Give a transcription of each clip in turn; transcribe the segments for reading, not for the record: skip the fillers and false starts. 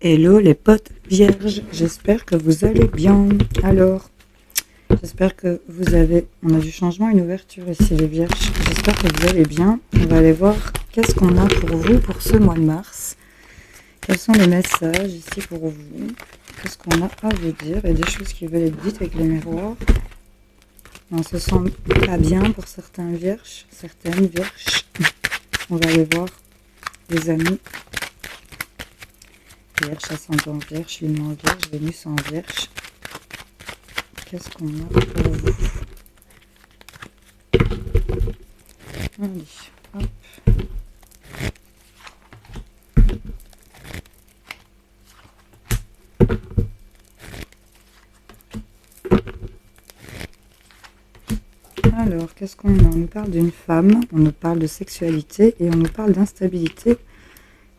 Hello les potes vierges, j'espère que vous allez bien. Alors, j'espère que vous avez... On a du changement, une ouverture ici les vierges. J'espère que vous allez bien. On va aller voir qu'est-ce qu'on a pour vous pour ce mois de mars. Quels sont les messages ici pour vous? Qu'est-ce qu'on a à vous dire? Il y a des choses qui veulent être dites avec les miroirs. On se sent pas bien pour certains vierges, certaines vierges. On va aller voir les amis. Vierge, ascendant vierge, lune en vierge, Vénus en vierge. Qu'est-ce qu'on a pour vous? Allez, hop. Alors, qu'est-ce qu'on a? On nous parle d'une femme, on nous parle de sexualité et on nous parle d'instabilité.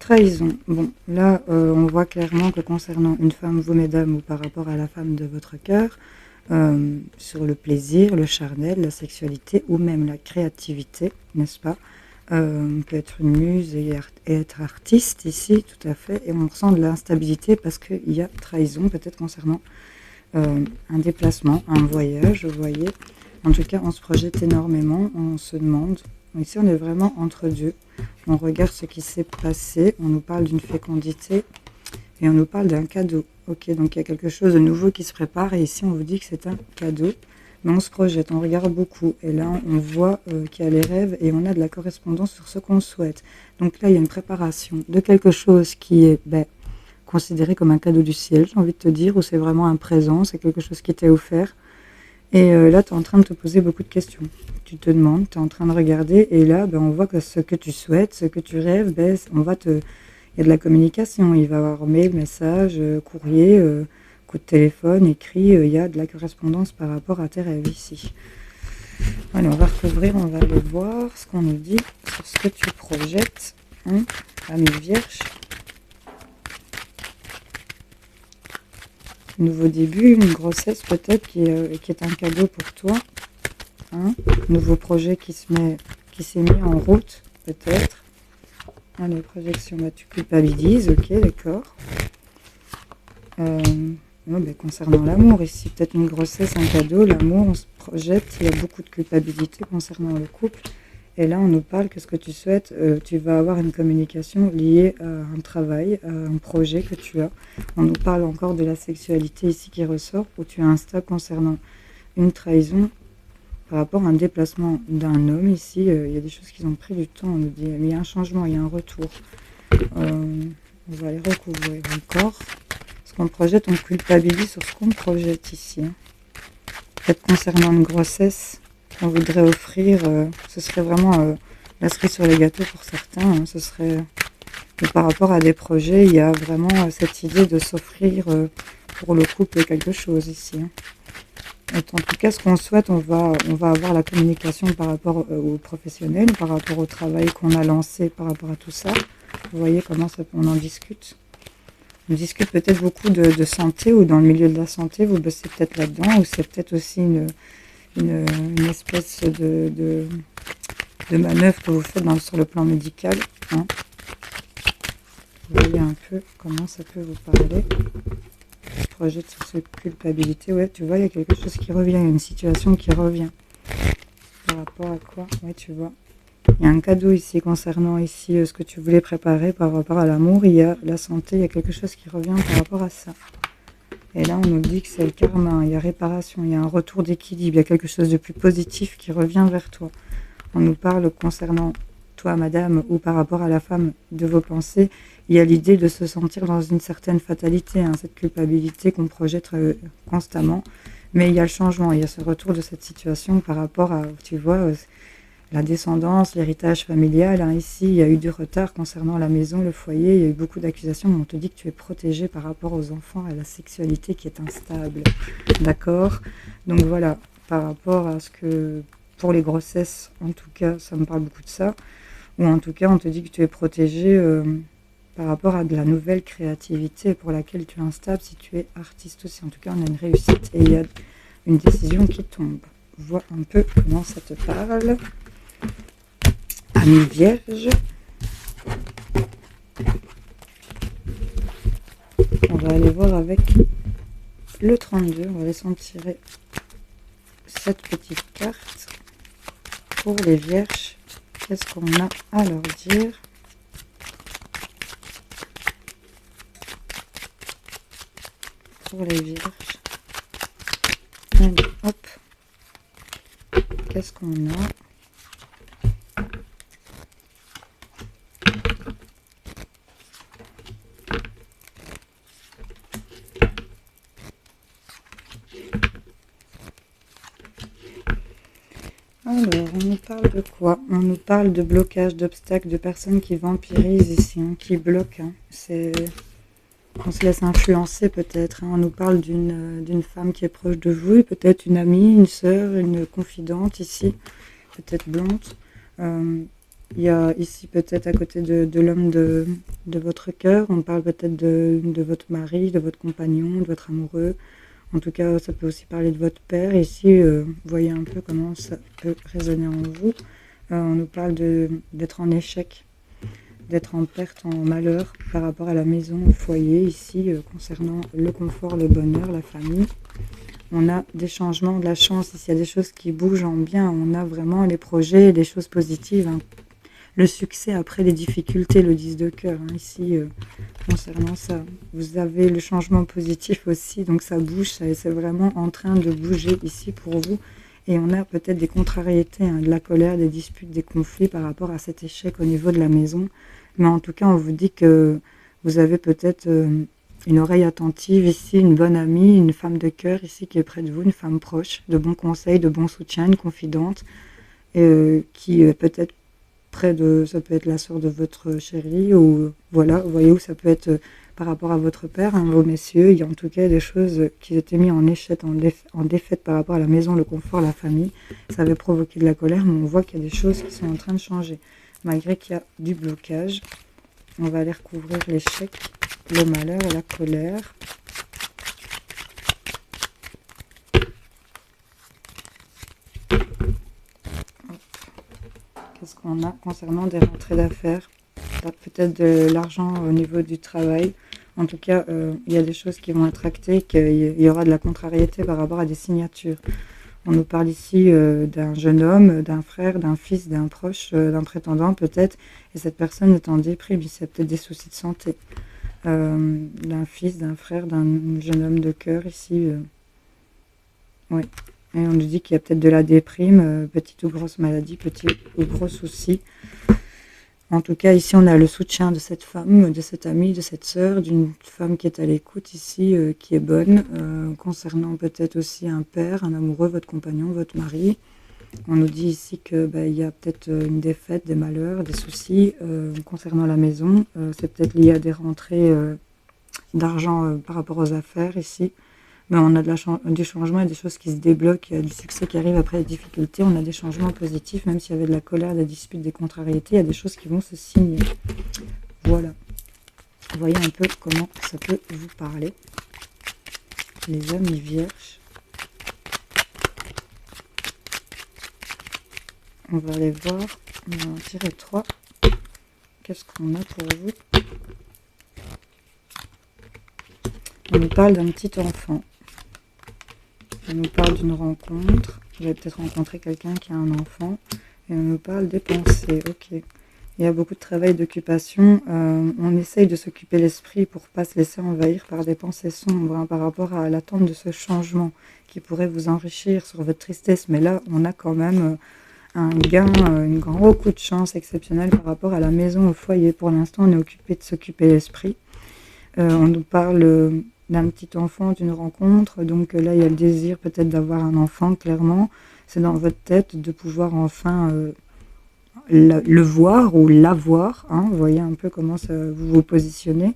Trahison. Bon, là, on voit clairement que concernant une femme, vous mesdames, ou par rapport à la femme de votre cœur, sur le plaisir, le charnel, la sexualité, ou même la créativité, n'est-ce pas? On peut être une muse et être artiste ici, tout à fait, et on ressent de l'instabilité parce qu'il y a trahison, peut-être concernant un déplacement, un voyage, vous voyez. En tout cas, on se projette énormément, on se demande. Ici, on est vraiment entre deux. On regarde ce qui s'est passé, on nous parle d'une fécondité et on nous parle d'un cadeau. Ok, donc il y a quelque chose de nouveau qui se prépare et ici, on vous dit que c'est un cadeau. Mais on se projette, on regarde beaucoup. Et là, on voit qu'il y a les rêves et on a de la correspondance sur ce qu'on souhaite. Donc là, il y a une préparation de quelque chose qui est considéré comme un cadeau du ciel, j'ai envie de te dire, ou c'est vraiment un présent, c'est quelque chose qui t'est offert. Et là, tu es en train de te poser beaucoup de questions. Tu te demandes, tu es en train de regarder, et là, on voit que ce que tu souhaites, ce que tu rêves, il y a de la communication. Il va y avoir mail, message, courrier, coup de téléphone, écrit. Il y a de la correspondance par rapport à tes rêves ici. Allez, on va recouvrir, on va aller voir ce qu'on nous dit sur ce que tu projettes. Ami vierge. Nouveau début, une grossesse peut-être qui est un cadeau pour toi. Nouveau projet qui s'est mis en route peut-être. Allez, projection, tu culpabilises, ok, d'accord. Concernant l'amour ici, peut-être une grossesse, un cadeau, l'amour, on se projette, il y a beaucoup de culpabilité concernant le couple. Et là, on nous parle que ce que tu souhaites, tu vas avoir une communication liée à un travail, à un projet que tu as. On nous parle encore de la sexualité ici qui ressort, où tu as un stade concernant une trahison par rapport à un déplacement d'un homme ici. Il y a des choses qui ont pris du temps, on nous dit, mais il y a un changement, il y a un retour. On va les recouvrir encore. Ce qu'on projette, on culpabilise sur ce qu'on projette ici. Peut-être concernant une grossesse, on voudrait offrir, ce serait vraiment la cerise sur les gâteaux pour certains, ce serait, et par rapport à des projets, il y a vraiment cette idée de s'offrir pour le couple quelque chose ici. En tout cas, ce qu'on souhaite, on va avoir la communication par rapport aux professionnels, par rapport au travail qu'on a lancé, par rapport à tout ça. Vous voyez comment on en discute. On discute peut-être beaucoup de santé ou dans le milieu de la santé, vous bossez peut-être là-dedans, ou c'est peut-être aussi une espèce de manœuvre que vous faites sur le plan médical. Vous voyez un peu comment ça peut vous parler. Je projette sur cette culpabilité. Ouais, tu vois, il y a quelque chose qui revient, il y a une situation qui revient. Par rapport à quoi? Ouais, tu vois. Il y a un cadeau ici concernant ici ce que tu voulais préparer par rapport à l'amour. Il y a la santé, il y a quelque chose qui revient par rapport à ça. Et là, on nous dit que c'est le karma, il y a réparation, il y a un retour d'équilibre, il y a quelque chose de plus positif qui revient vers toi. On nous parle concernant toi, madame, ou par rapport à la femme de vos pensées, il y a l'idée de se sentir dans une certaine fatalité, cette culpabilité qu'on projette constamment. Mais il y a le changement, il y a ce retour de cette situation par rapport à, tu vois, la descendance, l'héritage familial. Ici, il y a eu du retard concernant la maison, le foyer. Il y a eu beaucoup d'accusations, mais on te dit que tu es protégé par rapport aux enfants, à la sexualité qui est instable. D'accord? Donc voilà, par rapport à ce que, pour les grossesses, en tout cas, ça me parle beaucoup de ça. Ou en tout cas, on te dit que tu es protégé par rapport à de la nouvelle créativité pour laquelle tu es instable si tu es artiste aussi. En tout cas, on a une réussite et il y a une décision qui tombe. Vois un peu comment ça te parle. Ami vierge. On va aller voir avec le 32. On va laisser en tirer cette petite carte. Pour les vierges, qu'est-ce qu'on a à leur dire? Pour les vierges. Allez, hop. Qu'est-ce qu'on a? Alors, on nous parle de quoi? On nous parle de blocage, d'obstacles, de personnes qui vampirisent ici, hein, qui bloquent. Hein. On se laisse influencer peut-être. Hein. On nous parle d'une femme qui est proche de vous, peut-être une amie, une sœur, une confidente ici, peut-être blonde. Il y a ici peut-être à côté de l'homme de votre cœur, on parle peut-être de votre mari, de votre compagnon, de votre amoureux. En tout cas, ça peut aussi parler de votre père. Ici, voyez un peu comment ça peut résonner en vous. On nous parle d'être en échec, d'être en perte, en malheur par rapport à la maison, au foyer, ici, concernant le confort, le bonheur, la famille. On a des changements, de la chance, ici, il y a des choses qui bougent en bien. On a vraiment les projets, des choses positives, hein. Le succès après les difficultés, le 10 de cœur, hein, ici, concernant ça. Vous avez le changement positif aussi, donc ça bouge, c'est vraiment en train de bouger ici pour vous. Et on a peut-être des contrariétés, hein, de la colère, des disputes, des conflits par rapport à cet échec au niveau de la maison. Mais en tout cas, on vous dit que vous avez peut-être une oreille attentive ici, une bonne amie, une femme de cœur ici qui est près de vous, une femme proche, de bons conseils, de bons soutiens, une confidente, qui est peut-être près de, ça peut être la sœur de votre chéri, ou voilà, vous voyez où ça peut être par rapport à votre père, hein, vos messieurs. Il y a en tout cas des choses qui étaient mises en échec, en défaite par rapport à la maison, le confort, la famille. Ça avait provoqué de la colère, mais on voit qu'il y a des choses qui sont en train de changer. Malgré qu'il y a du blocage, on va aller recouvrir l'échec, le malheur et la colère. Qu'est-ce qu'on a concernant des rentrées d'affaires? Peut-être de l'argent au niveau du travail. En tout cas, il y a des choses qui vont être actées, qu'il y aura de la contrariété par rapport à des signatures. On nous parle ici d'un jeune homme, d'un frère, d'un fils, d'un proche, d'un prétendant peut-être. Et cette personne est en déprime, il y a peut-être des soucis de santé. D'un fils, d'un frère, d'un jeune homme de cœur ici. Oui. Et on nous dit qu'il y a peut-être de la déprime, petite ou grosse maladie, petit ou gros souci. En tout cas, ici, on a le soutien de cette femme, de cette amie, de cette sœur, d'une femme qui est à l'écoute ici, qui est bonne, concernant peut-être aussi un père, un amoureux, votre compagnon, votre mari. On nous dit ici que il y a peut-être une défaite, des malheurs, des soucis concernant la maison. C'est peut-être lié à des rentrées d'argent par rapport aux affaires ici. Mais on a du changement et des choses qui se débloquent, il y a du succès qui arrive après les difficultés, on a des changements positifs, même s'il y avait de la colère, des disputes, des contrariétés, il y a des choses qui vont se signer. Voilà. Vous voyez un peu comment ça peut vous parler. Les amis vierges. On va aller voir, on va en tirer 3. Qu'est-ce qu'on a pour vous? On nous parle d'un petit enfant. On nous parle d'une rencontre. Vous avez peut-être rencontré quelqu'un qui a un enfant. Et on nous parle des pensées. Ok. Il y a beaucoup de travail, d'occupation. On essaye de s'occuper l'esprit pour ne pas se laisser envahir par des pensées sombres, hein, par rapport à l'attente de ce changement qui pourrait vous enrichir sur votre tristesse. Mais là, on a quand même un gain, un grand coup de chance exceptionnel par rapport à la maison, au foyer. Pour l'instant, on est occupé de s'occuper l'esprit. On nous parle d'un petit enfant, d'une rencontre. Donc là, il y a le désir peut-être d'avoir un enfant, clairement. C'est dans votre tête de pouvoir enfin le voir ou l'avoir. Hein. Vous voyez un peu comment ça, vous vous positionnez.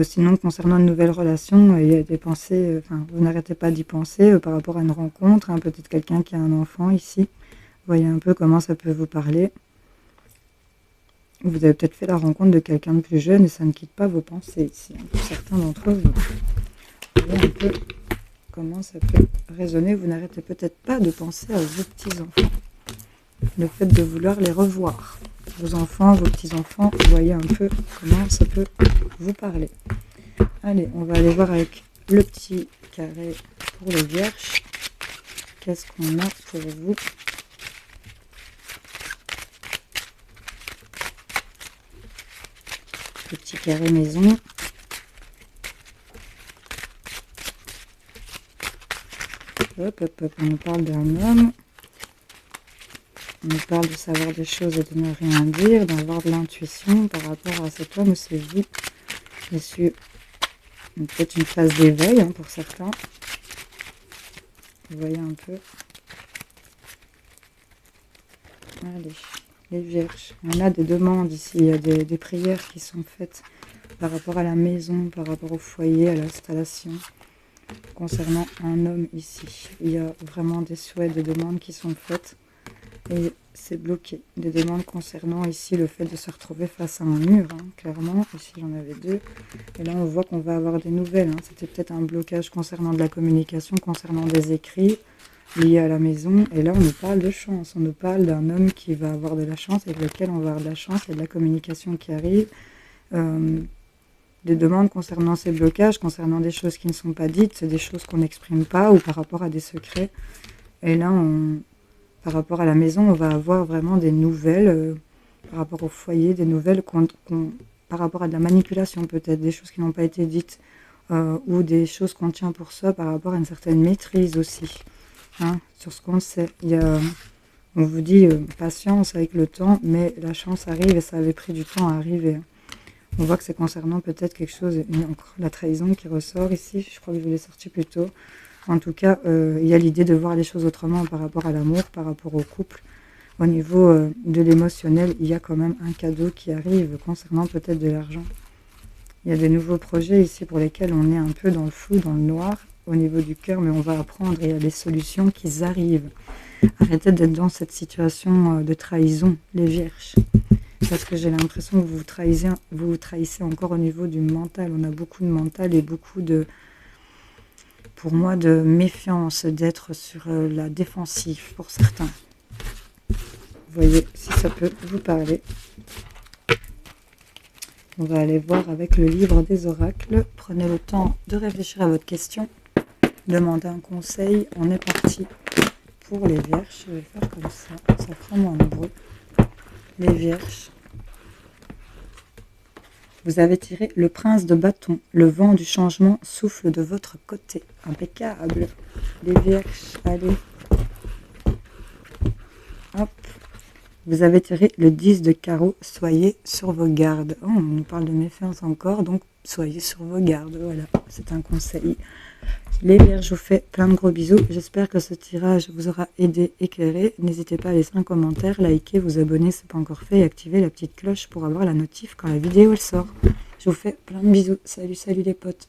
Sinon, concernant une nouvelle relation, il y a des pensées, vous n'arrêtez pas d'y penser par rapport à une rencontre. Hein, peut-être quelqu'un qui a un enfant ici. Vous voyez un peu comment ça peut vous parler. Vous avez peut-être fait la rencontre de quelqu'un de plus jeune et ça ne quitte pas vos pensées ici. Hein, pour certains d'entre vous. Vous voyez un peu comment ça peut résonner. Vous n'arrêtez peut-être pas de penser à vos petits-enfants. Le fait de vouloir les revoir. Vos enfants, vos petits-enfants, vous voyez un peu comment ça peut vous parler. Allez, on va aller voir avec le petit carré pour les vierges. Qu'est-ce qu'on a pour vous? Le petit carré maison. Hop, hop, hop, on nous parle d'un homme. On nous parle de savoir des choses et de ne rien dire, d'avoir de l'intuition par rapport à cet homme ou c'est vous, messieurs. Peut-être une phase d'éveil hein, pour certains. Vous voyez un peu. Allez, les vierges. On a des demandes ici, il y a des prières qui sont faites par rapport à la maison, par rapport au foyer, à l'installation. Concernant un homme ici, il y a vraiment des souhaits, des demandes qui sont faites. Et c'est bloqué. Des demandes concernant ici le fait de se retrouver face à un mur, hein, clairement. Ici j'en avais deux. Et là on voit qu'on va avoir des nouvelles. Hein. C'était peut-être un blocage concernant de la communication, concernant des écrits liés à la maison. Et là on nous parle de chance. On nous parle d'un homme qui va avoir de la chance, avec lequel on va avoir de la chance. Il y a de la communication qui arrive. Des demandes concernant ces blocages, concernant des choses qui ne sont pas dites, c'est des choses qu'on n'exprime pas ou par rapport à des secrets. Et là par rapport à la maison, on va avoir vraiment des nouvelles par rapport au foyer, des nouvelles par rapport à de la manipulation peut-être, des choses qui n'ont pas été dites ou des choses qu'on tient pour soi par rapport à une certaine maîtrise aussi, hein, sur ce qu'on sait. On vous dit patience avec le temps, mais la chance arrive et ça avait pris du temps à arriver. On voit que c'est concernant peut-être quelque chose, encore la trahison qui ressort ici, je crois que je l'ai sorti plus tôt. En tout cas, il y a l'idée de voir les choses autrement par rapport à l'amour, par rapport au couple. Au niveau de l'émotionnel, il y a quand même un cadeau qui arrive concernant peut-être de l'argent. Il y a des nouveaux projets ici pour lesquels on est un peu dans le flou, dans le noir, au niveau du cœur, mais on va apprendre, il y a des solutions qui arrivent. Arrêtez d'être dans cette situation de trahison, les vierges. Parce que j'ai l'impression que vous vous trahissez encore au niveau du mental. On a beaucoup de mental et beaucoup de... pour moi, de méfiance, d'être sur la défensive pour certains. Vous voyez, si ça peut vous parler. On va aller voir avec le livre des oracles. Prenez le temps de réfléchir à votre question. Demandez un conseil. On est parti pour les vierges. Je vais faire comme ça. Ça fera moins de bruit. Les vierges. Vous avez tiré le prince de bâton. Le vent du changement souffle de votre côté. Impeccable. Les vierges, allez. Hop. Vous avez tiré le 10 de carreau. Soyez sur vos gardes. Oh, on nous parle de méfiance encore, donc soyez sur vos gardes. Voilà, c'est un conseil. Les vierges, je vous fais plein de gros bisous. J'espère que ce tirage vous aura aidé, éclairé. N'hésitez pas à laisser un commentaire, liker, vous abonner si ce n'est pas encore fait et activer la petite cloche pour avoir la notif quand la vidéo elle sort. Je vous fais plein de bisous. Salut, salut les potes.